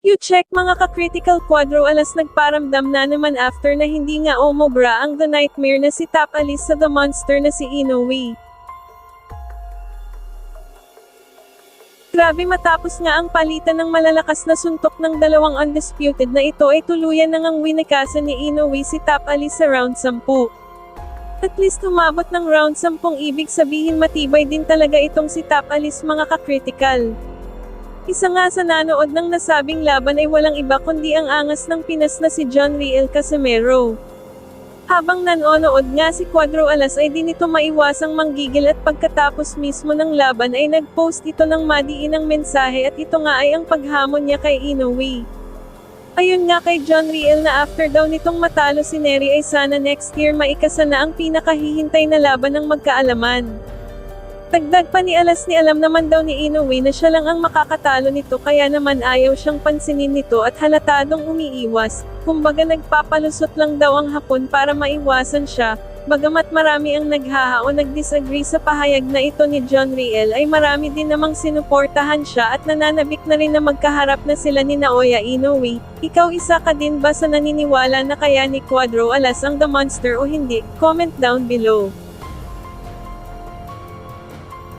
You check mga ka-critical Quadro Alas nagparamdam na naman after na hindi nga umobra ang The Nightmare na si Top Alice sa The Monster na si Inoue. Grabe matapos nga ang palitan ng malalakas na suntok ng dalawang undisputed na ito ay tuluyan na ngang winakasan ni Inoue si Top Alice sa round 10. At least umabot ng round 10 ibig sabihin matibay din talaga itong si Top Alice mga ka-critical. Isa nga sa nanood ng nasabing laban ay walang iba kundi ang angas ng Pinas na si John Riel Casimero. Habang nanonood nga si Quadro Alas ay di nito maiwasang manggigil at pagkatapos mismo ng laban ay nag-post ito ng madiinang mensahe at ito nga ay ang paghamon niya kay Inoue. Ayun nga kay John Riel na after daw nitong matalo si Nery ay sana next year maikasa na ang pinakahihintay na laban ng magkaalaman. Dagdag pa ni Alas ni alam naman daw ni Inoue na siya lang ang makakatalo nito kaya naman ayaw siyang pansinin nito at halatadong umiiwas, kumbaga nagpapalusot lang daw ang hapon para maiwasan siya, bagamat marami ang naghaha o nag-disagree sa pahayag na ito ni John Riel ay marami din namang sinuportahan siya at nananabik na rin na magkaharap na sila ni Naoya Inoue. Ikaw isa ka din ba sa naniniwala na kaya ni Quadro Alas ang The Monster o hindi? Comment down below.